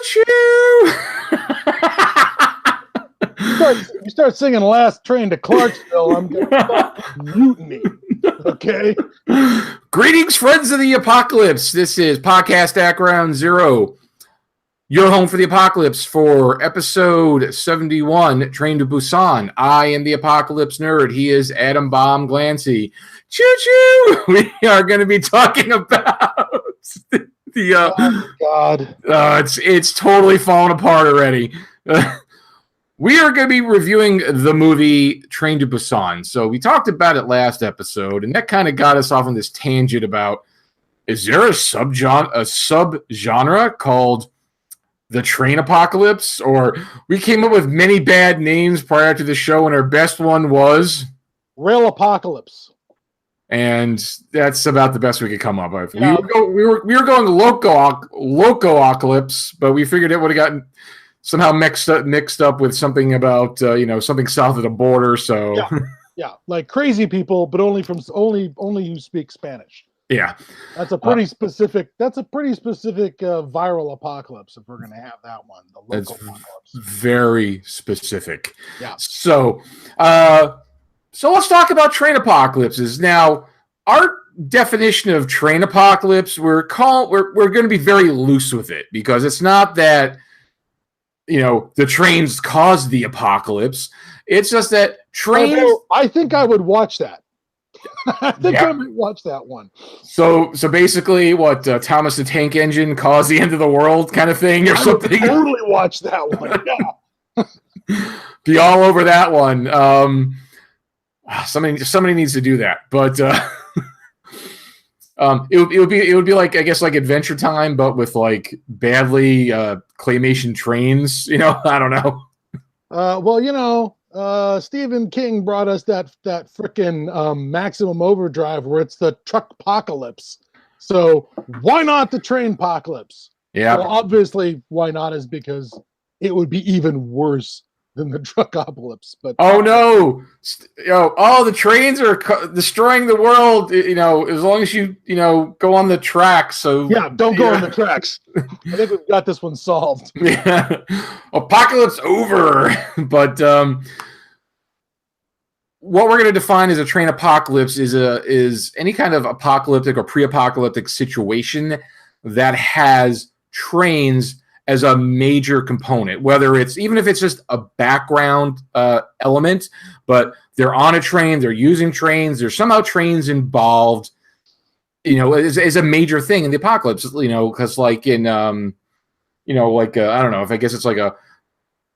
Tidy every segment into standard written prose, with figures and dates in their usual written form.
choo. You start singing Last Train to Clarksville, I'm going to start mutiny. Okay? Greetings, friends of the apocalypse. This is Podcast at Ground Zero, your home for the apocalypse for episode 71, Train to Busan. I am the apocalypse nerd. He is Adam Bomb Glancy. Choo-choo! We are going to be talking about oh, God. It's totally falling apart already. We are going to be reviewing the movie Train to Busan. So we talked about it last episode, and that kind of got us off on this tangent about, is there a subgenre called the train apocalypse? Or we came up with many bad names prior to the show, and our best one was Rail Apocalypse. And that's about the best we could come up with. Yeah. We were going loco-apocalypse, but we figured it would have gotten somehow mixed up with something about something south of the border. So yeah, like crazy people, but only who speak Spanish. Yeah, that's a pretty specific. That's a pretty specific viral apocalypse. If we're going to have that one, the local apocalypse. Very specific. Yeah. So let's talk about train apocalypses now. Our definition of train apocalypse, we're going to be very loose with it because it's not that the trains caused the apocalypse. It's just that trains. I think I would watch that. I think I might watch that one. So basically, what Thomas the Tank Engine caused the end of the world, kind of thing, or something. I would totally watch that one. Yeah. Be all over that one. Somebody needs to do that, but it would be like, I guess, like Adventure Time, but with like badly claymation trains. I don't know. Stephen King brought us that frickin' Maximum Overdrive where it's the truck apocalypse. So why not the train apocalypse? Yeah. Well, obviously, why not is because it would be even worse than the truck apocalypse. But oh no, the trains are destroying the world. As long as you go on the tracks. So yeah, don't go on the tracks. I think we've got this one solved. Yeah, apocalypse over. But what we're going to define as a train apocalypse is any kind of apocalyptic or pre-apocalyptic situation that has trains as a major component, even if it's just a background element, but they're on a train, they're using trains, there's somehow trains involved, is a major thing in the apocalypse, because like in, I don't know, if I guess it's like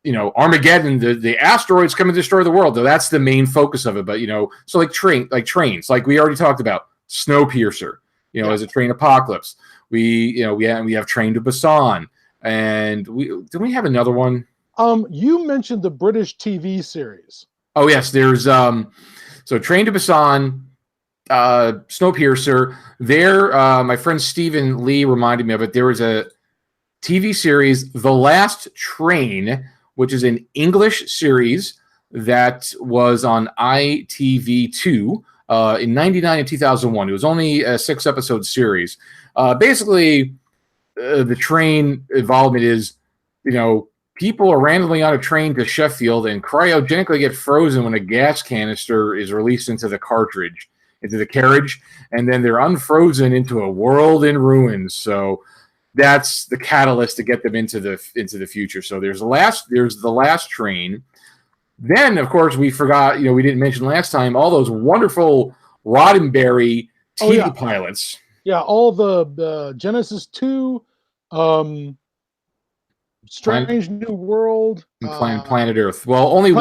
Armageddon, the asteroids come and destroy the world. That's the main focus of it. But, so like trains, like we already talked about, Snowpiercer, as a train apocalypse. We have Train to Busan. And did we have another one? You mentioned the British TV series. Oh yes, there's so Train to Busan, Snowpiercer. There, my friend Stephen Lee reminded me of it. There was a TV series, The Last Train, which is an English series that was on ITV2 in '99 and 2001. It was only a 6-episode series. Basically, the train involvement is, people are randomly on a train to Sheffield and cryogenically get frozen when a gas canister is released into the carriage, and then they're unfrozen into a world in ruins. So that's the catalyst to get them into the future. So there's the last train. Then, of course, we forgot, we didn't mention last time, all those wonderful Roddenberry TV pilots. Yeah, all the Genesis 2, Strange New World, and Planet Earth. Well, only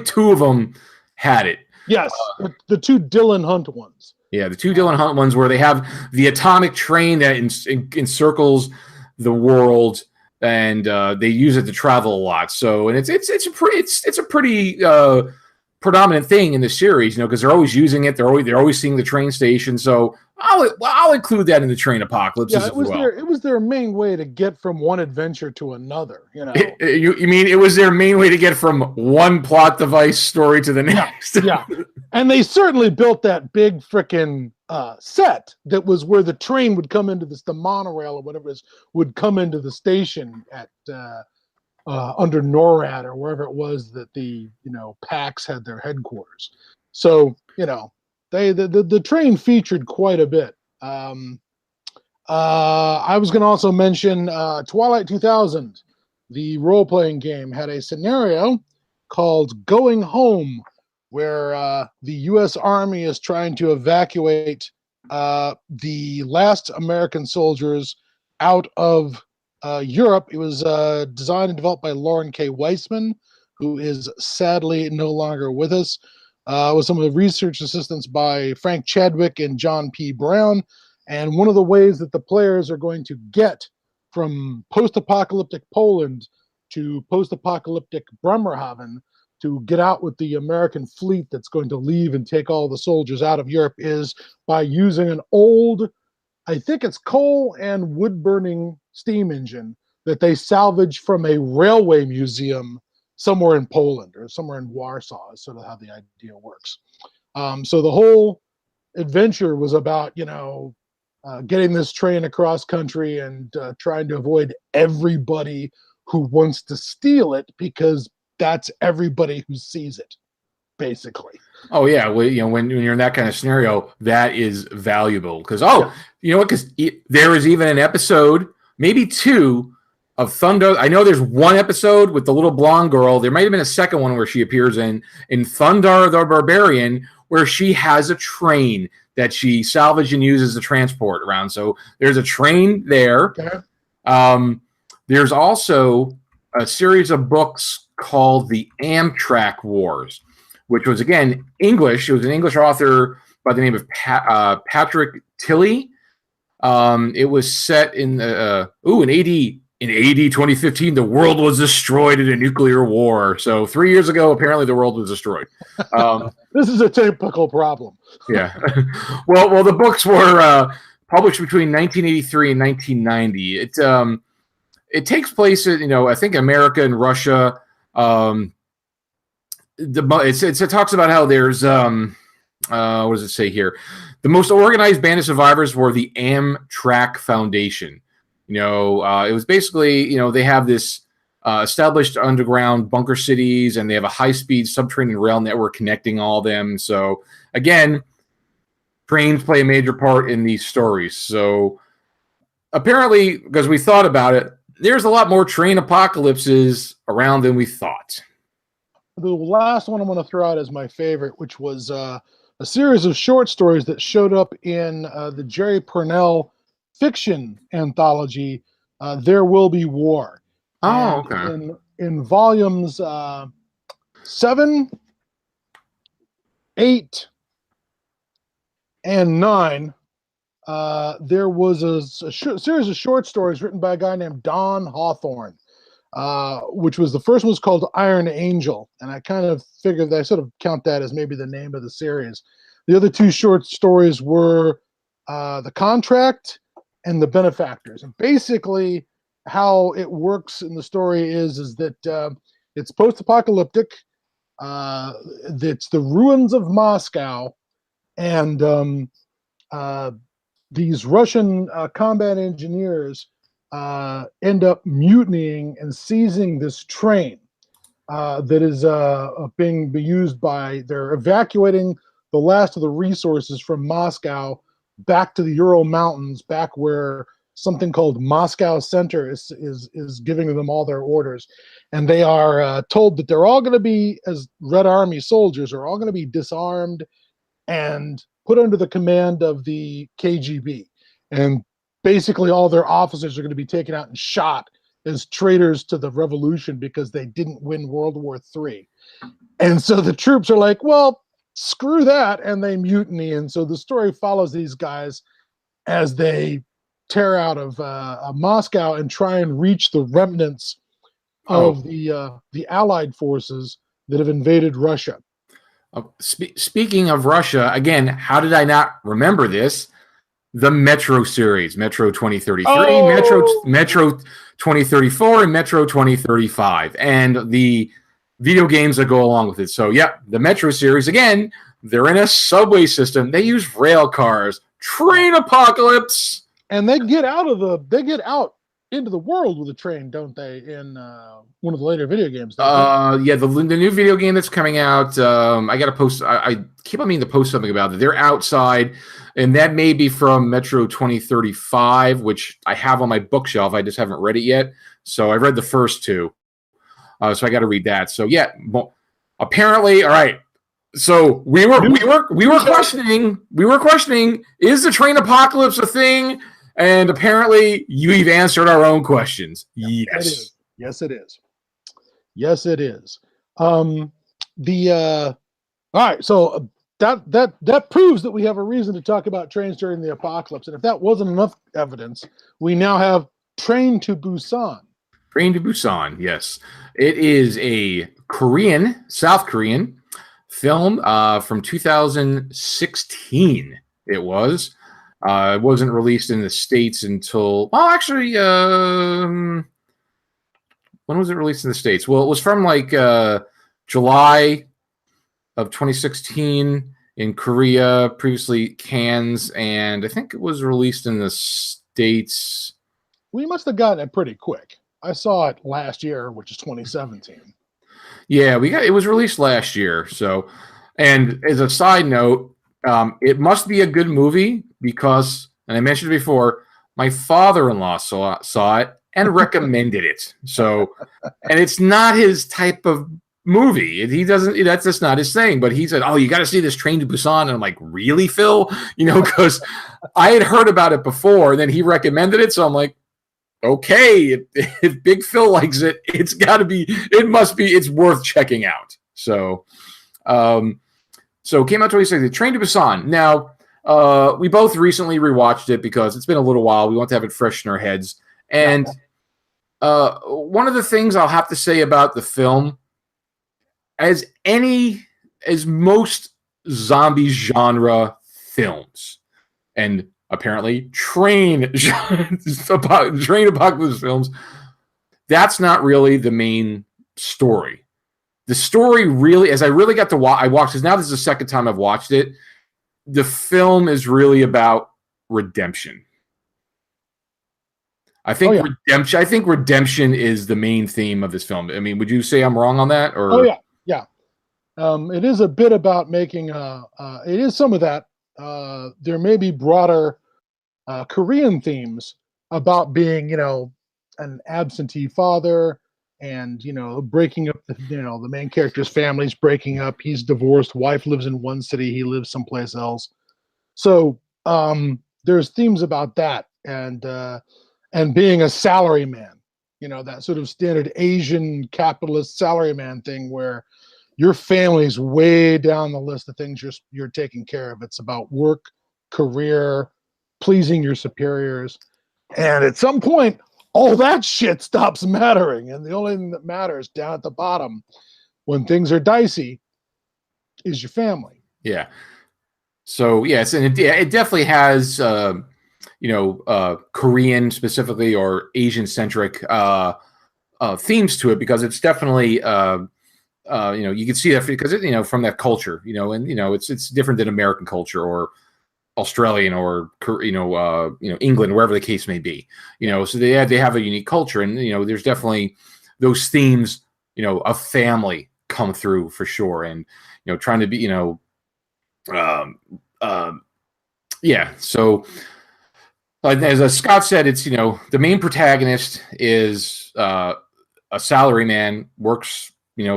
2 of them had it. Yes, the 2 Dylan Hunt ones. Yeah, the 2 Dylan Hunt ones where they have the atomic train that encircles the world, and they use it to travel a lot. So, and it's a pretty predominant thing in the series, because they're always using it. They're always seeing the train station. So I'll include that in the train apocalypse as well. It was their main way to get from one adventure to another. You mean it was their main way to get from one plot device story to the next? Yeah. And they certainly built that big frickin' set that was where the train would come into the monorail or whatever it is would come into the station at under NORAD or wherever it was that the PAX had their headquarters. So the train featured quite a bit. I was going to also mention Twilight 2000, the role-playing game, had a scenario called Going Home, where the U.S. Army is trying to evacuate the last American soldiers out of Europe. It was designed and developed by Lauren K. Weissman, who is sadly no longer with us. With some of the research assistance by Frank Chadwick and John P. Brown. And one of the ways that the players are going to get from post-apocalyptic Poland to post-apocalyptic Bremerhaven to get out with the American fleet that's going to leave and take all the soldiers out of Europe is by using an old, I think it's coal and wood-burning steam engine that they salvaged from a railway museum somewhere in Poland or somewhere in Warsaw is sort of how the idea works. So the whole adventure was about, getting this train across country and trying to avoid everybody who wants to steal it, because that's everybody who sees it, basically. Oh yeah, well, when you're in that kind of scenario, that is valuable because because there is even an episode, maybe two, of Thunder. I know there's one episode with the little blonde girl. There might have been a second one where she appears in Thundar the Barbarian, where she has a train that she salvaged and uses to transport around. So there's a train there. Okay. There's also a series of books called The Amtrak Wars, which was, again, English. It was an English author by the name of Patrick Tilley. It was set in in AD 2015, the world was destroyed in a nuclear war. So 3 years ago, apparently the world was destroyed. This is a typical problem. Yeah. Well, the books were published between 1983 and 1990. It takes place in, I think America and Russia. It talks about how there's what does it say here? The most organized band of survivors were the Amtrak Foundation. It was basically, they have this established underground bunker cities, and they have a high-speed subterranean rail network connecting all of them. So, again, trains play a major part in these stories. So, apparently, because we thought about it, there's a lot more train apocalypses around than we thought. The last one I'm going to throw out as my favorite, which was a series of short stories that showed up in the Jerry Purnell fiction anthology, There Will Be War. Oh, okay. In volumes 7, 8, and 9, there was a series of short stories written by a guy named Don Hawthorne, which was the first one was called Iron Angel, and I kind of figured that I sort of count that as maybe the name of the series. The other two short stories were The Contract and The Benefactors. And basically how it works in the story is that it's post-apocalyptic. It's the ruins of Moscow, and these Russian combat engineers end up mutinying and seizing this train that is being used by, they're evacuating the last of the resources from Moscow back to the Ural Mountains, back where something called Moscow Center is giving them all their orders. And they are told that they're all going to be, as Red Army soldiers, are all going to be disarmed and put under the command of the KGB. And basically all their officers are going to be taken out and shot as traitors to the revolution because they didn't win World War III. And so the troops are like, well, screw that, and they mutiny. And so the story follows these guys as they tear out of Moscow and try and reach the remnants of the Allied forces that have invaded Russia. Speaking of Russia, again, how did I not remember this? The Metro series, Metro 2033, Metro 2034, and Metro 2035, and the video games that go along with it. So, yeah, the Metro series, again, they're in a subway system. They use rail cars, train apocalypse. And they get out into the world with a train, don't they? In one of the later video games. Yeah, the new video game that's coming out. I got to post. I keep on meaning to post something about it. They're outside, and that may be from Metro 2035, which I have on my bookshelf. I just haven't read it yet. So I read the first two, so I got to read that. So yeah, well, apparently, all right. So we were questioning. Is the train apocalypse a thing? And apparently, you've answered our own questions. Yes. Yes, it is. Yes, it is. All right. So that proves that we have a reason to talk about trains during the apocalypse. And if that wasn't enough evidence, we now have Train to Busan. Train to Busan. Yes, it is a South Korean film from 2016. It was. It wasn't released in the States until, well, actually, when was it released in the States? Well, it was from like July of 2016 in Korea, previously Cannes, and I think it was released in the States. We must have gotten it pretty quick. I saw it last year, which is 2017. Yeah, it was released last year. So, and as a side note, it must be a good movie because, and I mentioned it before, my father-in-law saw it and recommended it. So, and it's not his type of movie. He doesn't. That's just not his thing. But he said, "Oh, you got to see this Train to Busan." And I'm like, "Really, Phil?" Because I had heard about it before, and then he recommended it. So I'm like, "Okay, if Big Phil likes it, it's got to be. It must be. It's worth checking out." So, so it came out 2016. Train to Busan. Now, we both recently rewatched it because it's been a little while. We want to have it fresh in our heads. And one of the things I'll have to say about the film, as most zombie genre films, and apparently train apocalypse films, that's not really the main story. The story really, as I really got to watch, I watched this. Now this is the second time I've watched it. The film is really about redemption. I think redemption. I think redemption is the main theme of this film. I mean, would you say I'm wrong on that? Or yeah. It is a bit about making. It is some of that. There may be broader Korean themes about being, an absentee father, and breaking up the main character's family's breaking up. He's divorced. Wife lives in one city. He lives someplace else. So there's themes about that, and being a salaryman, that sort of standard Asian capitalist salaryman thing where your family's way down the list of things you're taking care of. It's about work, career, pleasing your superiors. And at some point, all that shit stops mattering. And the only thing that matters down at the bottom when things are dicey is your family. Yeah. So, yes, and it definitely has, Korean specifically or Asian-centric themes to it, because it's definitely, you can see that because, from that culture, and, it's different than American culture or Australian or, England, wherever the case may be, so they have a unique culture, and, there's definitely those themes, of family come through for sure. And, trying to be, yeah. So as Scott said, it's, the main protagonist is a salaryman, works,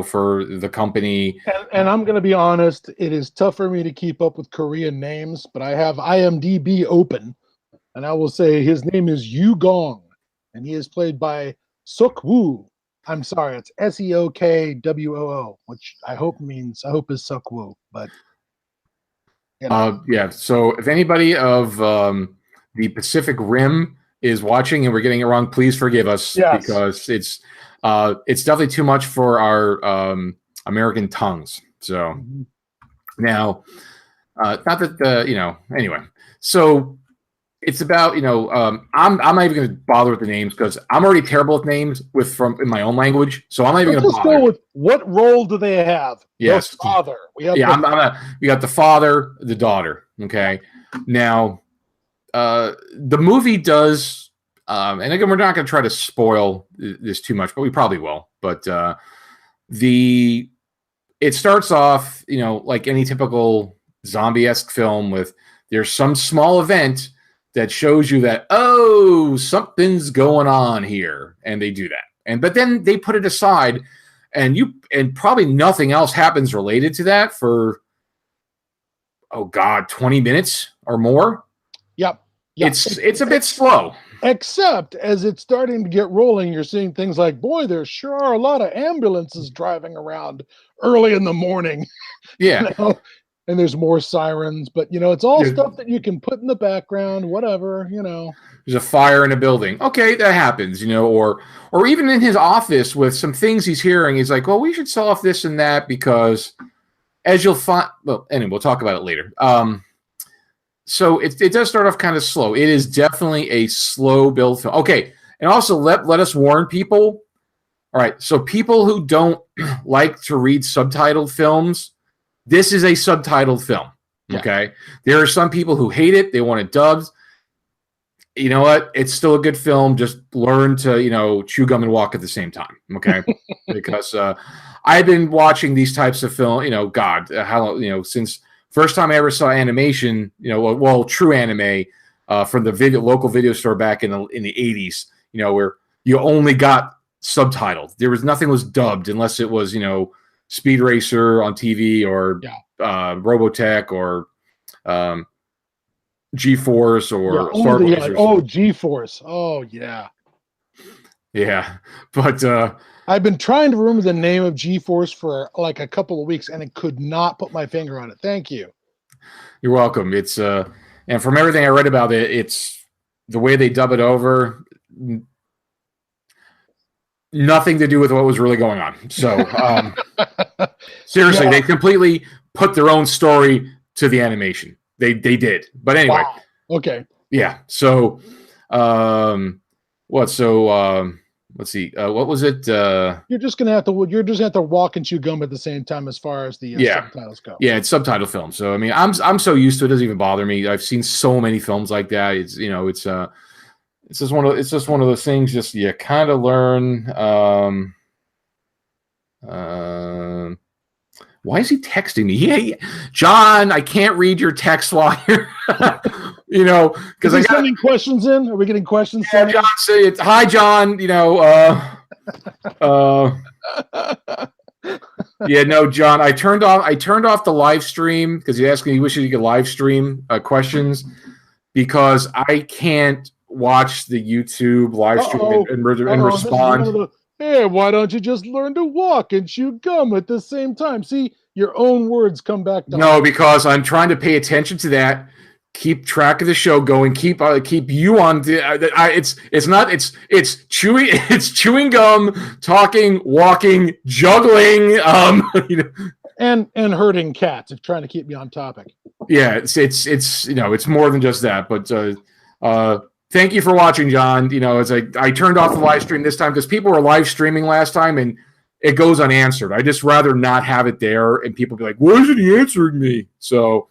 for the company. And I'm going to be honest, it is tough for me to keep up with Korean names, but I have IMDb open, and I will say his name is Yu Gong, and he is played by Suk Woo. I'm sorry, it's Seokwoo, which I hope is Suk Woo, but yeah. So if anybody of the Pacific Rim is watching and we're getting it wrong, please forgive us, because it's definitely too much for our American tongues. So now, not that anyway. So it's about I'm not even going to bother with the names because I'm already terrible with names in my own language. So I'm not even going to bother. Let's go with what role do they have? Yes, the father. We got the father, the daughter. Okay, now the movie does, and again, we're not going to try to spoil this too much, but we probably will. But it starts off, like any typical zombie-esque film with there's some small event that shows you that, oh, something's going on here, and they do that. But then they put it aside, and probably nothing else happens related to that for 20 minutes or more. Yep. It's a bit slow. Except as it's starting to get rolling, you're seeing things like, boy, there sure are a lot of ambulances driving around early in the morning. Yeah. And there's more sirens, but it's all stuff that you can put in the background, whatever, There's a fire in a building. Okay, that happens, or even in his office with some things he's hearing, he's like, well, we should sell off this and that because as you'll find, well, anyway, we'll talk about it later. So it does start off kind of slow. It is definitely a slow build film. Okay, and also let us warn people. All right, so people who don't like to read subtitled films, this is a subtitled film, okay? Yeah. There are some people who hate it. They want it dubbed. You know what? It's still a good film. Just learn to, chew gum and walk at the same time, okay? Because I've been watching these types of film, since first time I ever saw animation, true anime from the local video store back in the 80s, where you only got subtitled. Nothing was dubbed unless it was, Speed Racer on TV or Robotech or G-Force or Star Blazers. G-Force. Oh, yeah. Yeah. But I've been trying to remember the name of G-Force for like a couple of weeks, and I could not put my finger on it. Thank you. You're welcome. It's and from everything I read about it, it's the way they dub it over. Nothing to do with what was really going on. So seriously, they completely put their own story to the animation. They did. But anyway. Wow. Okay. Yeah. So let's see. What was it? You're just gonna have to walk and chew gum at the same time as far as the subtitles go. Yeah, it's subtitle film. So I mean, I'm so used to it, doesn't even bother me. I've seen so many films like that. It's just one of those things. Just you kind of learn. Why is he texting me? Hey, John, I can't read your text while you're, because I got sending questions in. Are we getting questions? Yeah, John, say it. Hi, John. Yeah, no, John. I turned off the live stream because he asked me. He wishes he could live stream questions because I can't watch the YouTube live stream and respond. Hey, why don't you just learn to walk and chew gum at the same time? See, your own words come back down. No, because I'm trying to pay attention to that, keep track of the show going, keep you on. It's chewing gum, talking, walking, juggling, and herding cats. If trying to keep me on topic. Yeah, it's more than just that, but. Thank you for watching, John. It's like I turned off the live stream this time because people were live streaming last time and it goes unanswered. I just rather not have it there and people be like, "Why isn't he answering me?" So,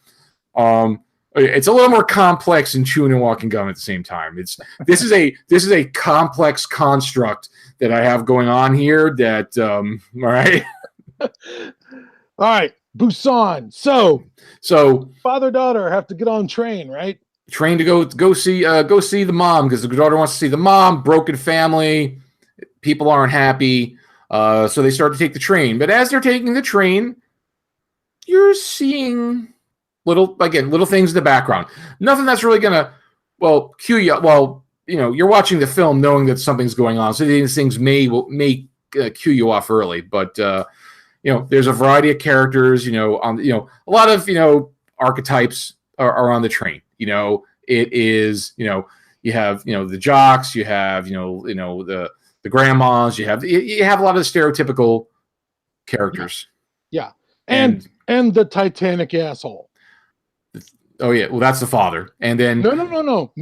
it's a little more complex than chewing and walking gum at the same time. This is a complex construct that I have going on here. That all right, all right, Busan. So father-daughter have to get on train, right? Train to go see the mom because the daughter wants to see the mom. Broken family, people aren't happy, so they start to take the train. But as they're taking the train, you're seeing little things in the background. Nothing that's really gonna cue you. Well, you're watching the film knowing that something's going on, so these things may cue you off early. But there's a variety of characters. A lot of archetypes are on the train. It is, you have, the jocks, you have, the grandmas, you have a lot of the stereotypical characters. Yeah. And the Titanic asshole. Oh yeah. Well, that's the father. And then no.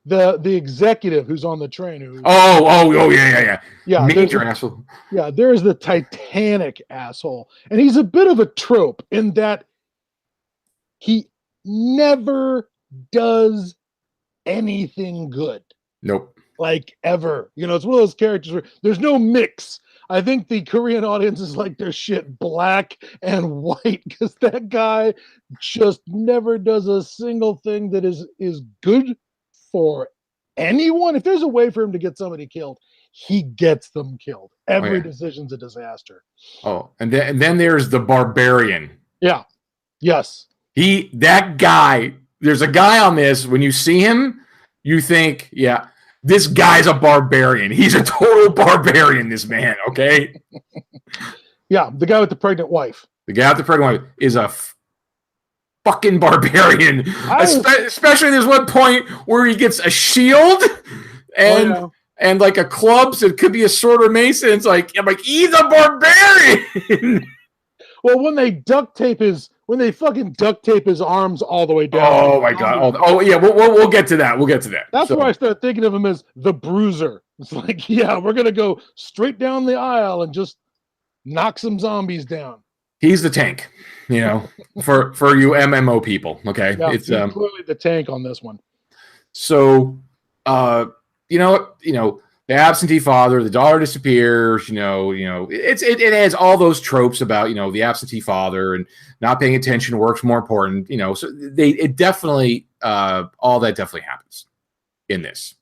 The executive who's on the train. Yeah. Major asshole. Yeah. There's the Titanic asshole. And he's a bit of a trope in that he never does anything good. Nope. Like ever. You know, it's one of those characters where there's no mix. I think the Korean audience is like their shit black and white because that guy just never does a single thing that is good for anyone. If there's a way for him to get somebody killed, he gets them killed. Every decision's a disaster. Oh, and then there's the Barbarian. Yeah. Yes. That guy, there's a guy on this, when you see him, you think, yeah, this guy's a barbarian. He's a total barbarian, this man, okay? Yeah, the guy with the pregnant wife. The guy with the pregnant wife is a fucking barbarian. Especially there's one point where he gets a shield and like a club, so it could be a sword or mace, and it's like, I'm like, he's a barbarian. Well, when they fucking duct tape his arms all the way down. Oh my god! Oh yeah, we'll get to that. We'll get to that. That's where I started thinking of him as the Bruiser. It's like, yeah, we're gonna go straight down the aisle and just knock some zombies down. He's the tank, you know, for you MMO people. Okay, yeah, it's clearly the tank on this one. So, you know, the absentee father, the daughter disappears. You know, it has all those tropes about, you know, the absentee father and not paying attention, work's more important. You know, so it definitely all that definitely happens in this.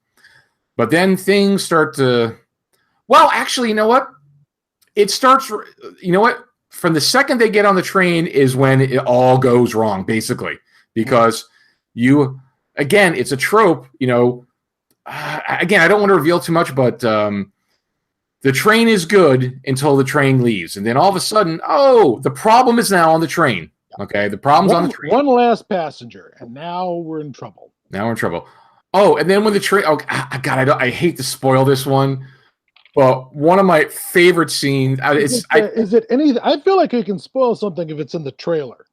But then things start to, well, actually, you know what? It starts. You know what? From the second they get on the train is when it all goes wrong, basically, because again, it's a trope, you know. Again, I don't want to reveal too much, but the train is good until the train leaves. And then all of a sudden, the problem is now on the train. Okay, the problem's on the train. One last passenger, and now we're in trouble. Oh, and then when the train... Oh, God, I hate to spoil this one, but one of my favorite scenes... Is it any... I feel like it can spoil something if it's in the trailer.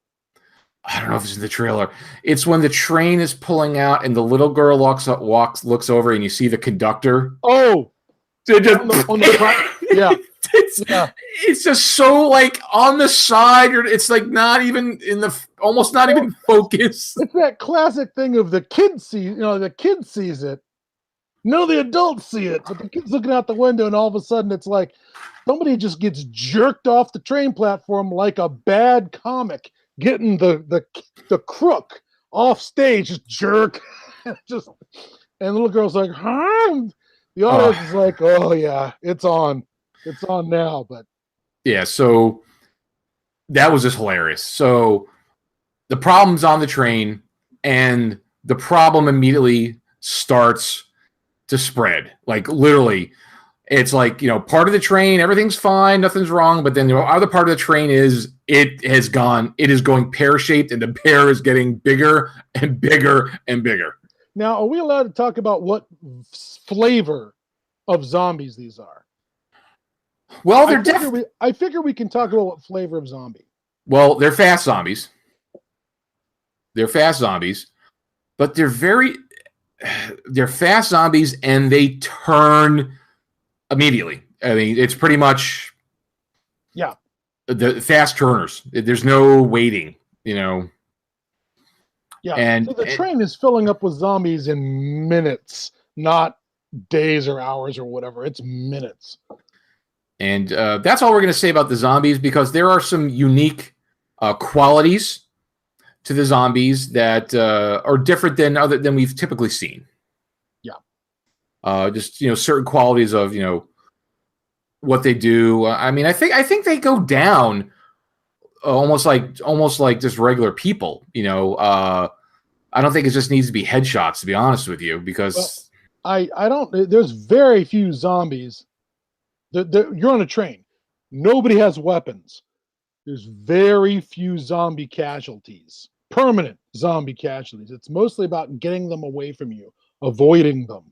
I don't know if it's in the trailer. It's when the train is pulling out and the little girl looks over and you see the conductor. Oh, yeah. It's just so like on the side. It's like not even almost not even focus. It's that classic thing of the kid the kid sees it. No, the adults see it, but the kid's looking out the window and all of a sudden it's like somebody just gets jerked off the train platform like a bad comic. Getting the crook off stage, just jerk, and the little girl's like, huh? The audience is like, oh yeah, it's on now. But yeah, so that was just hilarious. So the problem's on the train, and the problem immediately starts to spread. Like literally, it's like, you know, part of the train, everything's fine, nothing's wrong, but then the other part of the train is it is going pear-shaped, and the pear is getting bigger and bigger and bigger. Now, are we allowed to talk about what flavor of zombies these are? Well, I figure we can talk about what flavor of zombie. Well, they're fast zombies. But they're fast zombies, and they turn immediately. I mean, it's pretty much the fast turners. There's no waiting, you know. Yeah, and so the train is filling up with zombies in minutes, not days or hours or whatever. It's minutes. And that's all we're going to say about the zombies, because there are some unique qualities to the zombies that are different than we've typically seen. Just, you know, certain qualities of, you know, what they do. I mean, I think they go down almost like just regular people. You know, I don't think it just needs to be headshots, to be honest with you, because I don't. There's very few zombies. You're on a train. Nobody has weapons. There's very few zombie casualties. Permanent zombie casualties. It's mostly about getting them away from you, avoiding them.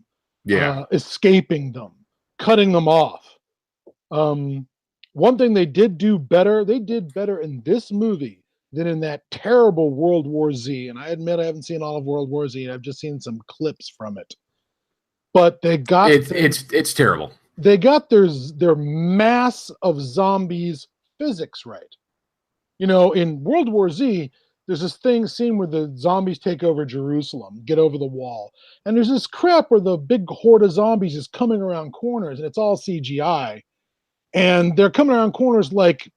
Yeah, escaping them, cutting them off. One thing they did better in this movie than in that terrible World War Z. And I admit I haven't seen all of World War Z. I've just seen some clips from it. But they got it's terrible. They got their mass of zombies physics right. You know, in World War Z, there's this scene where the zombies take over Jerusalem, get over the wall, and there's this crap where the big horde of zombies is coming around corners, and it's all CGI, and they're coming around corners like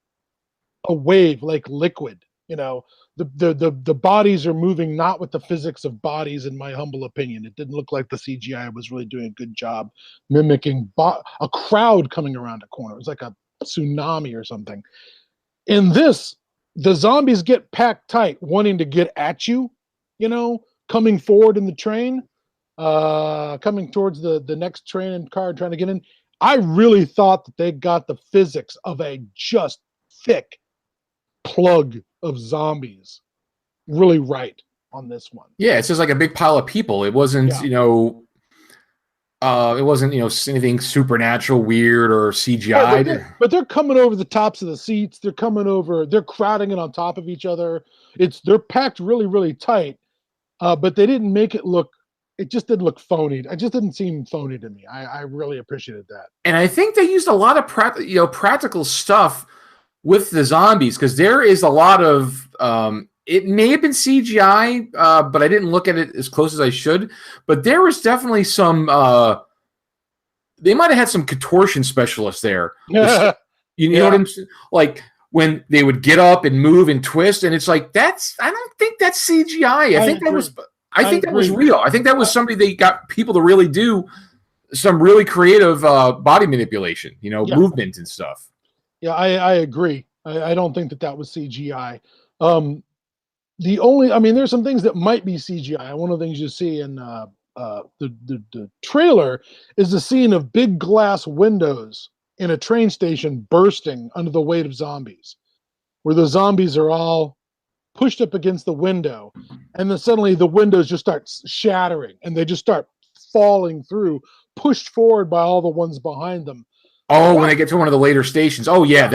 a wave, like liquid. The bodies are moving not with the physics of bodies, in my humble opinion. It didn't look like the CGI was really doing a good job mimicking a crowd coming around a corner. It was like a tsunami or something. In this, the zombies get packed tight, wanting to get at you, coming forward in the train, coming towards the next train and car, trying to get in. I really thought that they got the physics of a just thick plug of zombies really right on this one. Yeah, it's just like a big pile of people. It wasn't, anything supernatural, weird, or CGI. Right, but they're coming over the tops of the seats. They're crowding it on top of each other. They're packed really, really tight. But they didn't make it look. It just didn't look phony. It just didn't seem phony to me. I really appreciated that. And I think they used a lot of practical stuff with the zombies, because there is a lot of it may have been CGI, but I didn't look at it as close as I should. But there was definitely some. They might have had some contortion specialists there. You know what I'm saying? Like when they would get up and move and twist, and it's like I don't think that's CGI. I think that was real. I think that was somebody they got people to really do some really creative body manipulation, movement and stuff. Yeah, I agree. I don't think that was CGI. There's some things that might be CGI. One of the things you see in the trailer is the scene of big glass windows in a train station bursting under the weight of zombies, where the zombies are all pushed up against the window, and then suddenly the windows just start shattering, and they just start falling through, pushed forward by all the ones behind them. Oh, when they get to one of the later stations. Oh, yeah,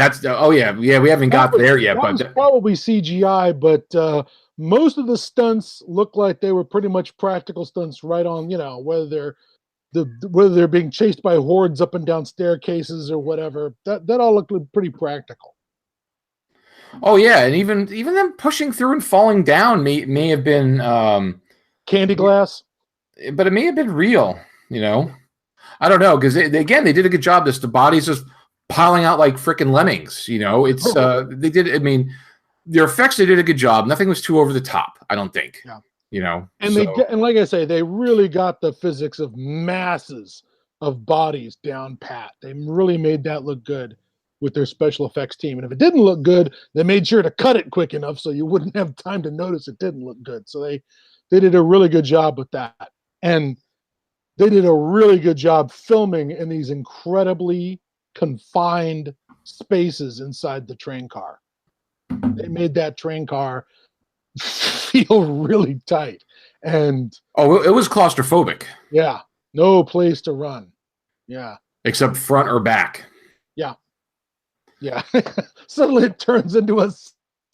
we haven't got there yet. But was probably CGI, but most of the stunts look like they were pretty much practical stunts, right on, whether they're being chased by hordes up and down staircases or whatever. That all looked pretty practical. Oh, yeah, and even them pushing through and falling down may have been candy glass, but it may have been real, I don't know, because they did a good job. The bodies just piling out like freaking lemmings. It's they did. I mean, their effects, they did a good job. Nothing was too over the top, I don't think. Yeah. And like I say, they really got the physics of masses of bodies down pat. They really made that look good with their special effects team. And if it didn't look good, they made sure to cut it quick enough so you wouldn't have time to notice it didn't look good. So they did a really good job with that. And they did a really good job filming in these incredibly confined spaces inside the train car. They made that train car feel really tight. And it was claustrophobic. Yeah. No place to run. Yeah. Except front or back. Yeah. Yeah. Suddenly it turns into a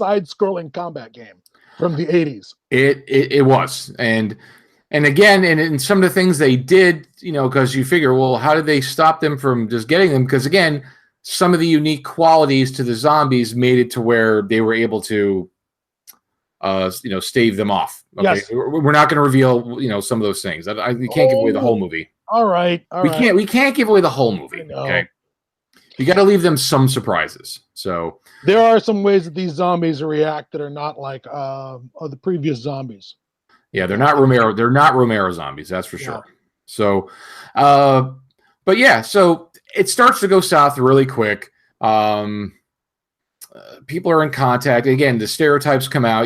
side-scrolling combat game from the 80s. It was. And again, in some of the things they did, because you figure, well, how did they stop them from just getting them? Because again, some of the unique qualities to the zombies made it to where they were able to, stave them off. Okay, yes. We're not going to reveal, some of those things. We can't give away the whole movie. All right. We can't give away the whole movie. Okay, you got to leave them some surprises. So there are some ways that these zombies react that are not like the previous zombies. Yeah, they're not Romero. They're not Romero zombies. That's for sure. So, but yeah, so it starts to go south really quick. People are in contact. Again, the stereotypes come out,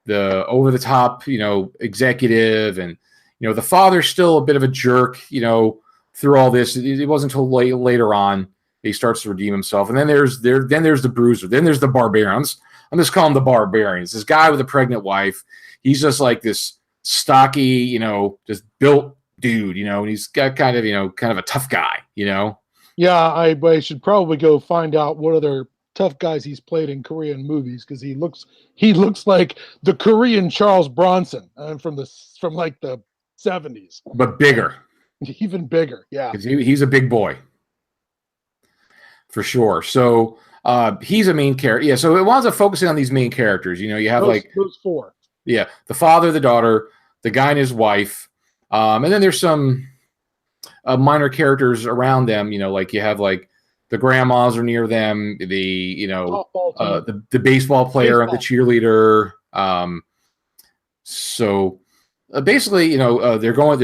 the over the top, executive, and, the father's still a bit of a jerk, through all this. It wasn't until later on he starts to redeem himself. And then there's the bruiser. Then there's the barbarians. I'm just calling them the barbarians. This guy with a pregnant wife. He's just like this stocky, just built dude, and he's got kind of a tough guy, Yeah, I should probably go find out what other tough guys he's played in Korean movies, because he looks like the Korean Charles Bronson from like the 70s, but bigger, even bigger. Yeah, he's a big boy for sure. So He's a main character. Yeah, so it winds up focusing on these main characters. You know, you have those four. Yeah, the father, the daughter, the guy and his wife, and then there's some minor characters around them. You know, like you have like the grandmas are near them, the baseball player and the cheerleader. So basically, they're on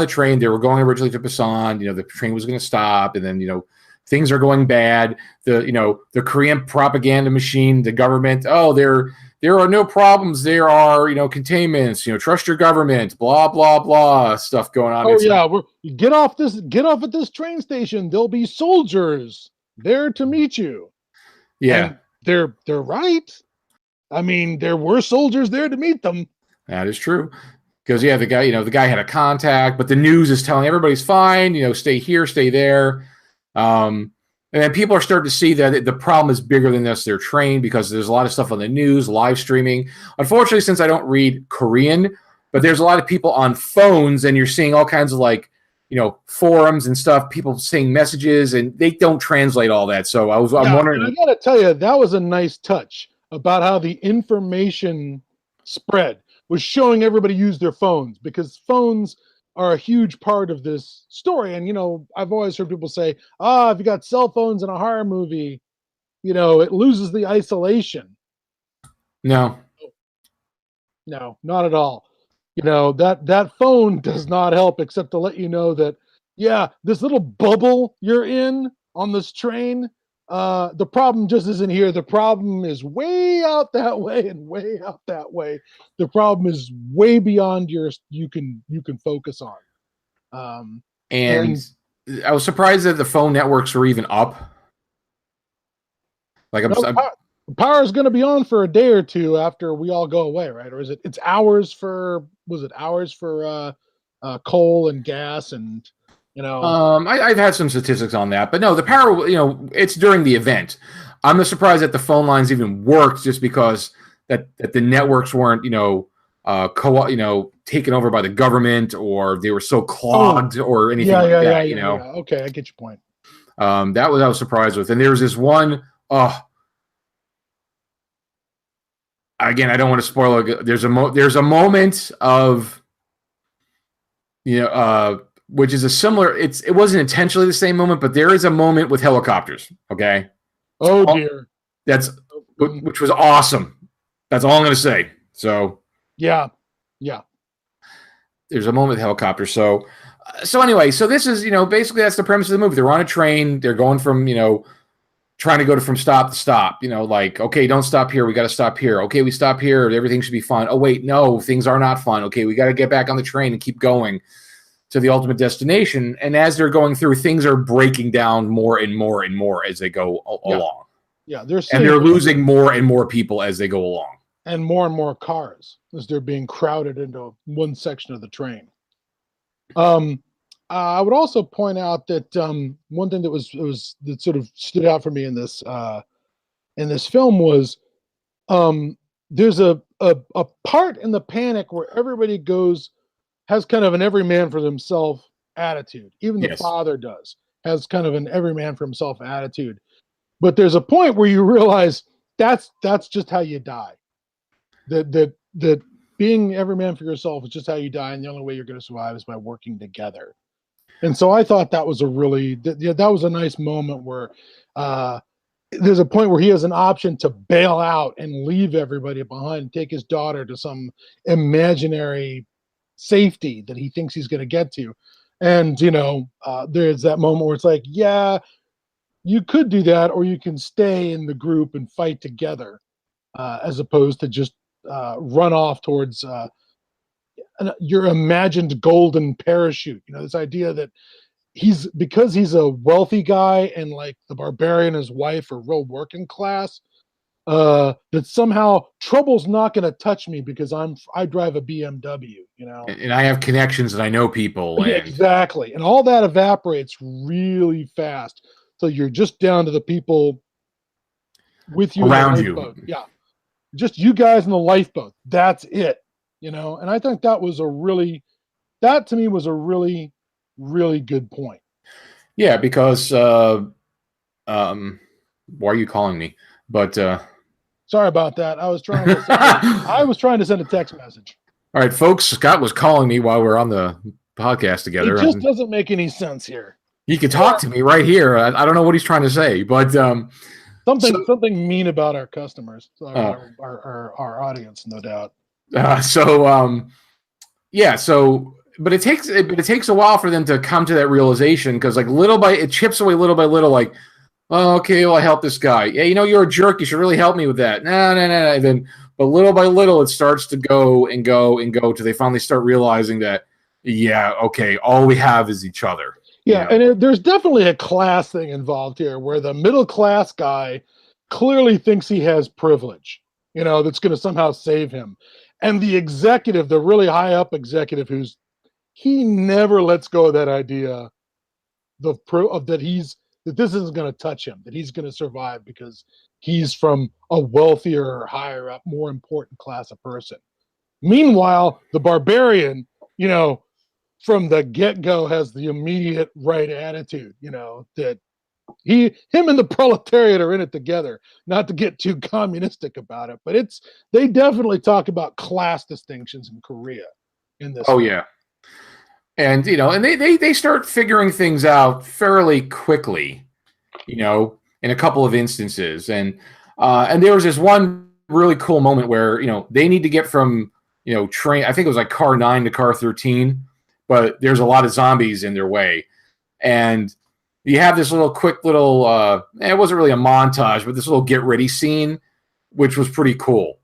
the train. They were going originally to Busan. You know, the train was going to stop, and then things are going bad. The Korean propaganda machine, the government. Oh, there are no problems. There are containments. Trust your government. Blah blah blah. Stuff going on. Oh yeah, get off at this train station. There'll be soldiers there to meet you. Yeah, and they're right. I mean, there were soldiers there to meet them. That is true. Because the guy had a contact, but the news is telling everybody's fine. Stay here, stay there. And then people are starting to see that the problem is bigger than this. They're trained because there's a lot of stuff on the news, live streaming. Unfortunately, since I don't read Korean, but there's a lot of people on phones, and you're seeing all kinds of forums and stuff, people saying messages, and they don't translate all that. So I'm wondering. I got to tell you, that was a nice touch about how the information spread was showing everybody use their phones, because phones are a huge part of this story. And, I've always heard people say, if you got cell phones in a horror movie, it loses the isolation. No, not at all. That phone does not help, except to let you know that, this little bubble you're in on this train, the problem just isn't here. The problem is way out that way and way out that way. The problem is way beyond you can focus on. And I was surprised that the phone networks were even up. Like power is going to be on for a day or two after we all go away, right? Or is it's hours for? Was it hours for coal and gas and? I've had some statistics on that, but no, the power, it's during the event. I'm surprised that the phone lines even worked, just because that the networks weren't, taken over by the government, or they were so clogged or anything like that. Yeah. Okay, I get your point. That I was surprised with. And there was this one, again, I don't want to spoil it. There's a moment of, which is a similar. It wasn't intentionally the same moment, but there is a moment with helicopters. Okay. Oh dear. Which was awesome. That's all I'm going to say. So yeah. There's a moment with helicopters. So anyway, so this is basically that's the premise of the movie. They're on a train. They're going from trying to go from stop to stop. Okay, don't stop here. We got to stop here. Okay, we stop here. Everything should be fine. Oh wait, no, things are not fine. Okay, we got to get back on the train and keep going to the ultimate destination. And as they're going through, things are breaking down more and more and more as they go along. Yeah, they're losing more and more people as they go along. And more cars as they're being crowded into one section of the train. I would also point out that one thing that sort of stood out for me in this film was there's a part in the panic where everybody has kind of an every man for themselves attitude. Even the father has kind of an every man for himself attitude. But there's a point where you realize that's just how you die. That being every man for yourself is just how you die, and the only way you're going to survive is by working together. And so I thought that was that was a nice moment where there's a point where he has an option to bail out and leave everybody behind and take his daughter to some imaginary safety that he thinks he's going to get to. And, there's that moment where it's like, yeah, you could do that, or you can stay in the group and fight together, as opposed to just run off towards your imagined golden parachute. This idea that because he's a wealthy guy and like the barbarian and his wife are real working class, that somehow trouble's not going to touch me because I drive a BMW, and I have connections and I know people. Yeah, exactly. And all that evaporates really fast. So you're just down to the people with you around you. Yeah. Just you guys in the lifeboat. That's it. And I think that to me was a really, really good point. Yeah, because Why are you calling me? But Sorry about that. I was trying to send a text message. all right, folks. Scott was calling me while we're on the podcast together. It just doesn't make any sense here. He could talk to me right here. I don't know what he's trying to say, but something mean about our customers, our audience, no doubt. But it takes a while for them to come to that realization, because like it chips away little by little. Like, oh, okay, well, I help this guy. Yeah, you're a jerk. You should really help me with that. No. Then, but little by little, it starts to go and go and go till they finally start realizing that, yeah, okay, all we have is each other. Yeah, and there's definitely a class thing involved here, where the middle class guy clearly thinks he has privilege, that's going to somehow save him, and the executive, the really high up executive, he never lets go of that idea, that this isn't going to touch him, that he's going to survive because he's from a wealthier, higher up, more important class of person. Meanwhile, the barbarian, from the get-go has the immediate right attitude, that him and the proletariat are in it together, not to get too communistic about it, but they definitely talk about class distinctions in Korea in this. Oh, yeah. And, and they start figuring things out fairly quickly, in a couple of instances. And there was this one really cool moment where, they need to get from, train, I think it was like car 9 to car 13, but there's a lot of zombies in their way. And you have this quick little, it wasn't really a montage, but this little get ready scene, which was pretty cool.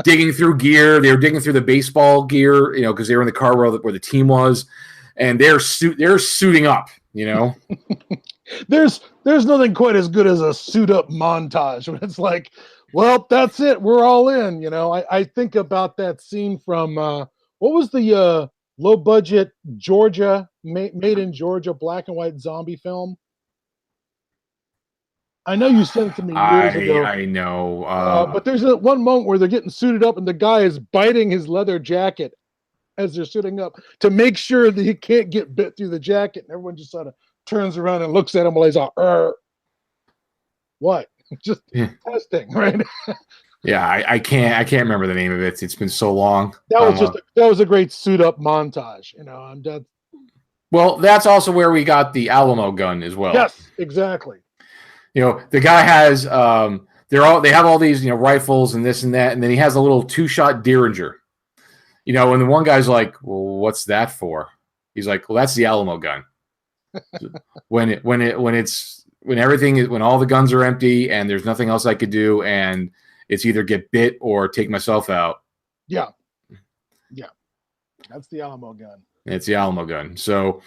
Digging through gear. They were digging through the baseball gear, because they were in the car where the team was, and they're suiting up. There's nothing quite as good as a suit up montage when it's like, well, that's it, we're all in. I think about that scene from what was the low budget Georgia made in Georgia black and white zombie film. I know you sent it to me years ago. I know. But there's one moment where they're getting suited up and the guy is biting his leather jacket as they're suiting up to make sure that he can't get bit through the jacket. And everyone just sort of turns around and looks at him while he's all, what? Just testing, right? Yeah, I can't remember the name of it. It's been so long. That was a great suit up montage. I'm done. Well, that's also where we got the Alamo gun as well. Yes, exactly. The guy has they have all these rifles and this and that, and then he has a little 2-shot Derringer. And the one guy's like, "Well, what's that for?" He's like, "Well, that's the Alamo gun." when all the guns are empty and there's nothing else I could do, and it's either get bit or take myself out. Yeah, that's the Alamo gun. It's the Alamo gun. So.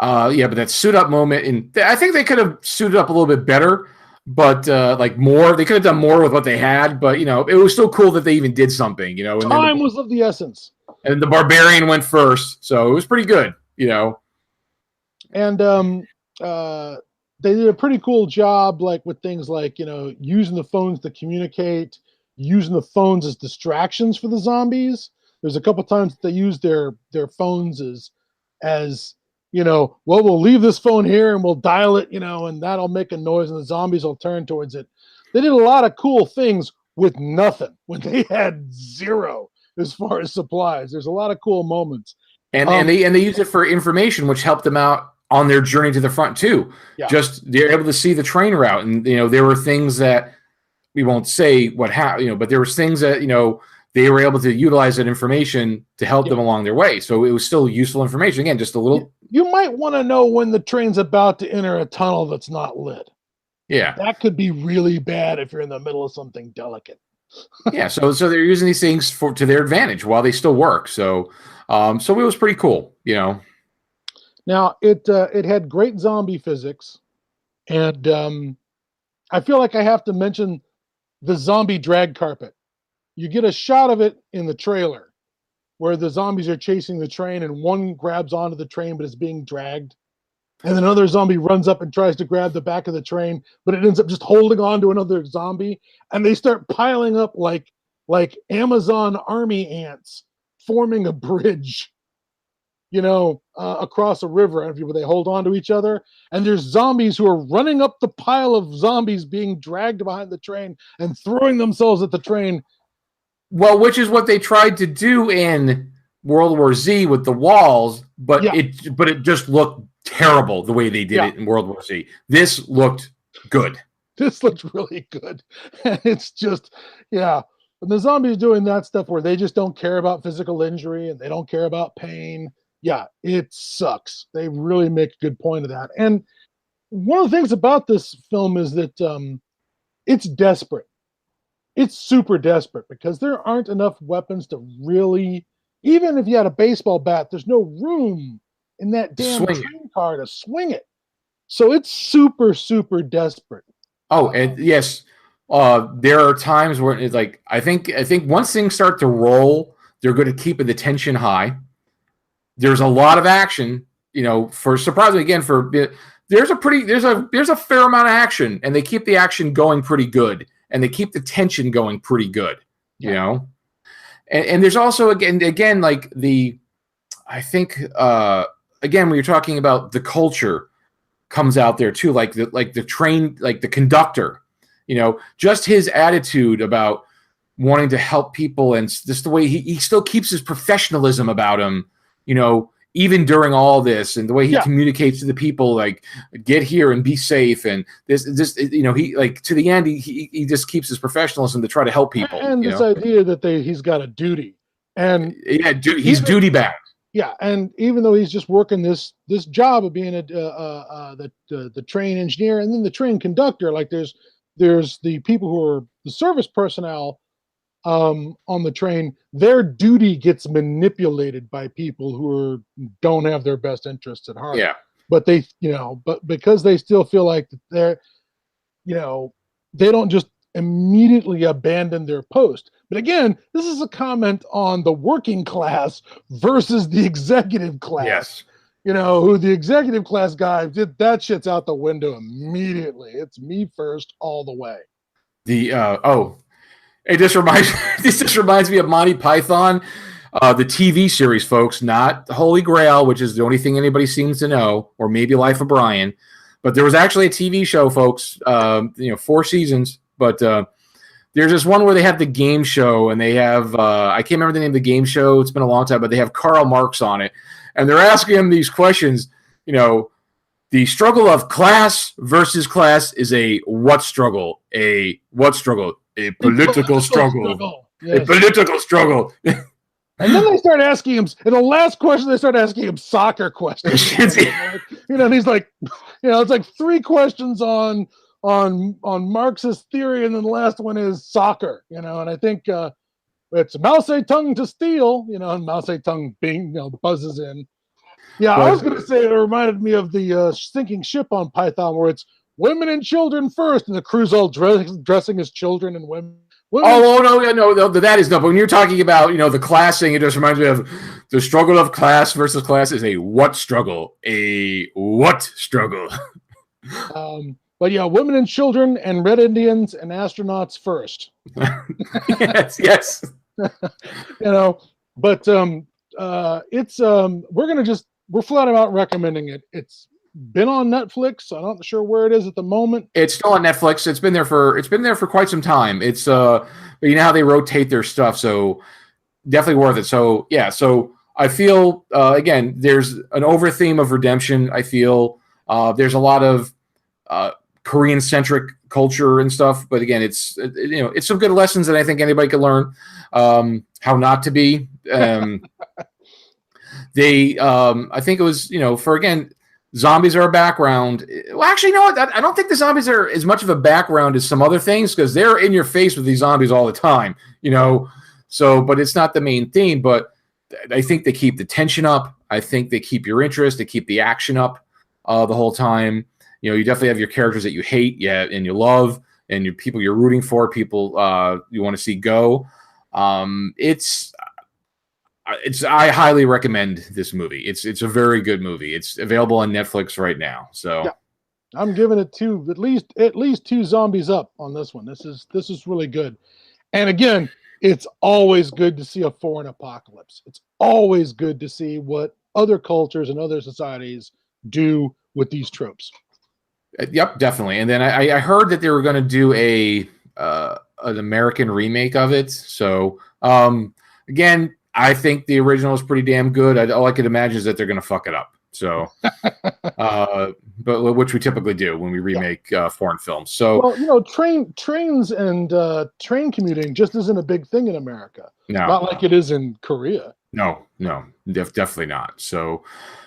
But that suit up moment, and I think they could have suited up a little bit better, but more. They could have done more with what they had, but it was still cool that they even did something. And time was of the essence. And the barbarian went first, so it was pretty good. And they did a pretty cool job, with things like using the phones to communicate, using the phones as distractions for the zombies. There's a couple times that they used their phones as we'll leave this phone here and we'll dial it, and that'll make a noise and the zombies will turn towards it. They did a lot of cool things with nothing when they had zero as far as supplies. There's a lot of cool moments. And they use it for information, which helped them out on their journey to the front too. Yeah. Just they're able to see the train route, and there were things that we won't say what happened, but there was things that they were able to utilize that information to help them along their way. So it was still useful information. Again, just a little. You might want to know when the train's about to enter a tunnel that's not lit. Yeah. That could be really bad if you're in the middle of something delicate. Yeah. So they're using these things to their advantage while they still work. So it was pretty cool, Now it had great zombie physics, and I feel like I have to mention the zombie drag carpet. You get a shot of it in the trailer where the zombies are chasing the train and one grabs onto the train but is being dragged. And then another zombie runs up and tries to grab the back of the train, but it ends up just holding on to another zombie. And they start piling up like Amazon army ants, forming a bridge. across a river, and people, they hold on to each other, and there's zombies who are running up the pile of zombies being dragged behind the train and throwing themselves at the train. Well, which is what they tried to do in World War Z with the walls, but it just looked terrible the way they did it in World War Z. This looked good. This looked really good. And it's just, and the zombies doing that stuff where they just don't care about physical injury and they don't care about pain. Yeah, it sucks. They really make a good point of that. And one of the things about this film is that it's desperate. It's super desperate because there aren't enough weapons to really, even if you had a baseball bat, there's no room in that damn train car to swing it. So it's super, super desperate. Oh, and yes, there are times where it's like I think once things start to roll, they're going to keep the tension high. There's a lot of action, for surprisingly again there's a fair amount of action, and they keep the action going pretty good, and they keep the tension going pretty good, And there's also again like I think again when you're talking about the culture comes out there too, like the train, like the conductor, just his attitude about wanting to help people, and just the way he still keeps his professionalism about him, even during all this, and the way he communicates to the people, like get here and be safe, and this he like to the end he just keeps his professionalism to try to help people, and this idea that he's got a duty, and he's duty bound. Yeah, and even though he's just working this job of being the train engineer and then the train conductor, like there's the people who are the service personnel on the train, their duty gets manipulated by people who don't have their best interests at heart. Yeah, but they, but because they still feel like they're, they don't just immediately abandon their post. But again, this is a comment on the working class versus the executive class. Yes. Who the executive class guy did, that shit's out the window immediately. It's me first all the way. This just reminds me of Monty Python, the TV series, folks, not Holy Grail, which is the only thing anybody seems to know, or maybe Life of Brian. But there was actually a TV show, folks, 4 seasons. But there's this one where they have the game show, and they have I can't remember the name of the game show. It's been a long time, but they have Karl Marx on it, and they're asking him these questions. The struggle of class versus class is a what struggle? A what struggle? A political struggle. Yes. A political struggle. And then they start asking him, in the last question, they start asking him soccer questions. And he's like, it's like 3 questions on Marxist theory, and then the last one is soccer, and I think it's Mao Zedong to steal, and Mao Zedong buzzes in. Yeah, I was going to say it reminded me of the sinking ship on Python, where it's women and children first, and the crew's all dressing as children and women. No, that is no. But when you're talking about the class thing, it just reminds me of the struggle of class versus class is a what struggle? A what struggle? But yeah, women and children and red Indians and astronauts first. yes. But it's we're flat out recommending it. It's been on Netflix. I'm not sure where it is at the moment. It's still on Netflix. It's been there for quite some time. It's but how they rotate their stuff, so definitely worth it. So yeah, so I feel again there's an over theme of redemption. I feel there's a lot of Korean centric culture and stuff, but again, it's some good lessons that I think anybody could learn. How not to be. I think it was for again, zombies are a background. Well, actually, you know what? I don't think the zombies are as much of a background as some other things because they're in your face with these zombies all the time. So but it's not the main theme. But I think they keep the tension up. I think they keep your interest. They keep the action up the whole time. You definitely have your characters that you hate, and you love, and your people you're rooting for, people you want to see go. I highly recommend this movie. It's a very good movie. It's available on Netflix right now. So yeah. I'm giving it at least 2 zombies up on this one. This is really good. And again, it's always good to see a foreign apocalypse. It's always good to see what other cultures and other societies do with these tropes. Yep, definitely. And then I heard that they were going to do an American remake of it. So again, I think the original is pretty damn good. All I could imagine is that they're going to fuck it up. So, but which we typically do when we remake foreign films. So, well, trains and train commuting just isn't a big thing in America. No, not like it is in Korea. No, definitely not. So,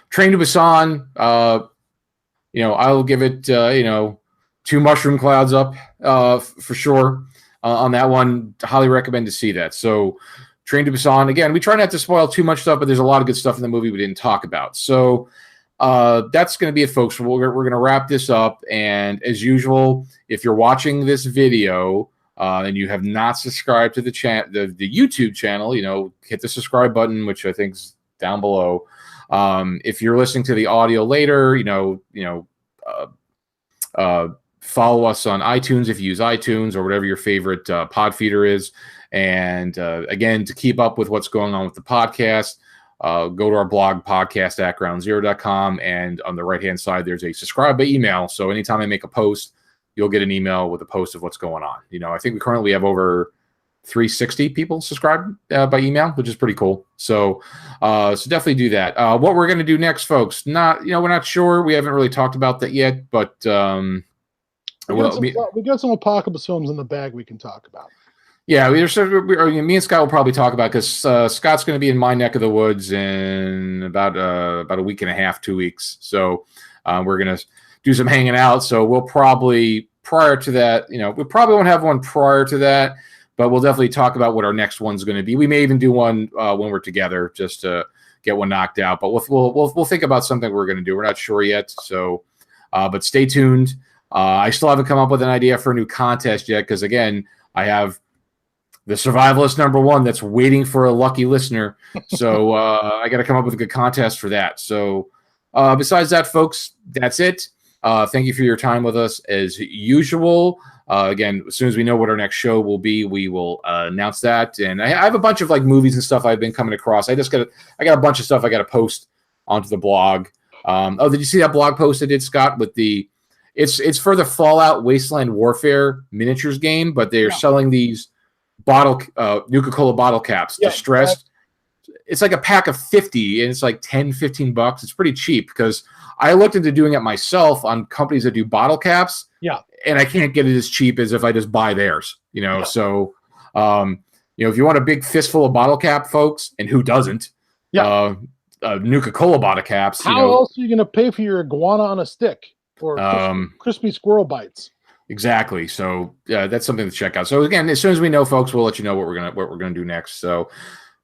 Train to Busan. I'll give it 2 mushroom clouds up for sure on that one. Highly recommend to see that. So, Train to Busan. Again, we try not to spoil too much stuff, but there's a lot of good stuff in the movie we didn't talk about. So that's going to be it, folks. We're going to wrap this up. And as usual, if you're watching this video and you have not subscribed to the YouTube channel, hit the subscribe button, which I think is down below. If you're listening to the audio later, follow us on iTunes if you use iTunes or whatever your favorite pod feeder is. And again, to keep up with what's going on with the podcast, go to our blog, podcast@groundzero.com. And on the right-hand side, there's a subscribe by email. So anytime I make a post, you'll get an email with a post of what's going on. I think we currently have over 360 people subscribed by email, which is pretty cool. So definitely do that. What we're going to do next, folks, we're not sure. We haven't really talked about that yet, but we got some apocalypse films in the bag we can talk about. Yeah, me and Scott will probably talk about, because Scott's going to be in my neck of the woods in about a week and a half, 2 weeks. So we're going to do some hanging out. So we'll probably, prior to that, we probably won't have one prior to that, but we'll definitely talk about what our next one's going to be. We may even do one when we're together, just to get one knocked out. But we'll think about something we're going to do. We're not sure yet. So, but stay tuned. I still haven't come up with an idea for a new contest yet, because again, I have the Survivalist #1 that's waiting for a lucky listener. So I got to come up with a good contest for that. So besides that, folks, that's it. Thank you for your time with us as usual. Again, as soon as we know what our next show will be, we will announce that. And I have a bunch of movies and stuff I've been coming across. I got a bunch of stuff I got to post onto the blog. Did you see that blog post I did, Scott, with it's for the Fallout Wasteland Warfare miniatures game, but they're selling these Nuka-Cola bottle caps, distressed. It's like a pack of 50, and it's like $10-15. It's pretty cheap, because I looked into doing it myself on companies that do bottle caps. Yeah. And I can't get it as cheap as if I just buy theirs, So, if you want a big fistful of bottle cap, folks, and who doesn't? Yeah. Nuka-Cola bottle caps. How else are you going to pay for your iguana on a stick or crispy squirrel bites? Exactly. So that's something to check out. So again, as soon as we know, folks, we'll let you know what we're gonna do next. So,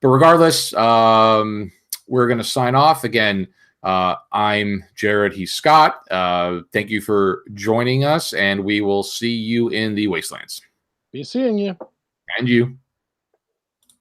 but regardless, we're gonna sign off again. I'm Jared. He's Scott. Thank you for joining us, and we will see you in the Wastelands. Be seeing you. And you.